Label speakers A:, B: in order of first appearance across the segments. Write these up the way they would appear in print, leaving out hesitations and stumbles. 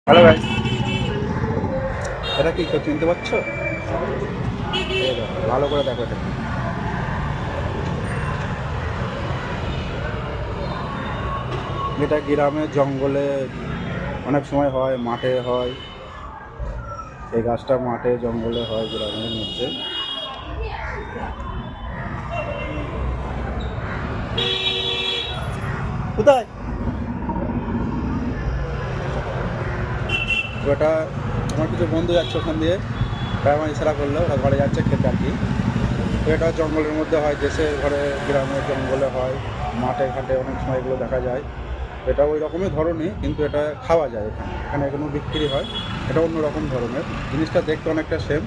A: Hello ভাই, এটা কি কেউ চিনতে পারছো? এই দেখো, ভালো করে দেখো এটা কি। এটা গ্রামে জঙ্গলে অনেক সময় হয়, মাঠে হয়। এই গাছটা মাঠে জঙ্গলে হয় গ্রামের মধ্যে। কোথায়? ওটা আমার কিছু বন্ধু যাচ্ছে ওখান দিয়ে, তাই আমার ইশারা করলো ওরা ঘরে যাচ্ছে খেতে আর কি। তো এটা জঙ্গলের মধ্যে হয়, দেশের ঘরে গ্রামের জঙ্গলে হয়, মাঠে ঘাটে অনেক সময় এগুলো দেখা যায়। এটা ওই রকমই ধরনই, কিন্তু এটা খাওয়া যায় এখানে, এখানে এখনো বিক্রি হয়। এটা অন্য রকম ধরনের জিনিসটা, দেখতে অনেকটা সেম,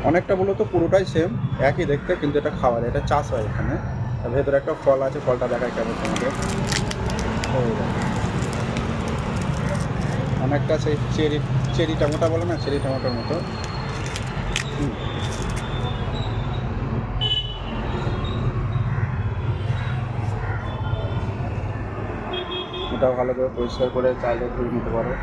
A: অনেকটা বলো তো পুরোটাই সেম, একই দেখতে, কিন্তু এটা খাওয়া যায়, এটা চাষ হয় এখানে। আর ভেতরে একটা ফল আছে, ফলটা দেখায় কেমন তোমাকে। ওই দেখো, অনেকটা সেই চেরি, চেরি টমেটো বলে না, চেরি টমেটোর মতো। হুম, ওটা ভালো করে পরিষ্কার করে চাইলে ধুয়ে নিতে পারো।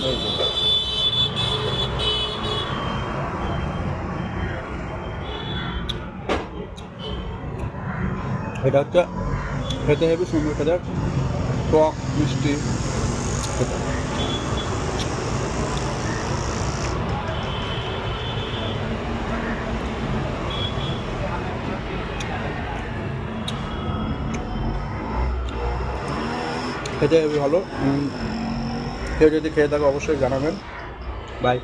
A: এই যে, এটা হচ্ছে খেতে হেবি সুন্দর খেতে, টক মিষ্টি খেতে। খেতে হেবি ভালো। কেউ যদি খেয়ে থাকে অবশ্যই জানাবেন। বাই।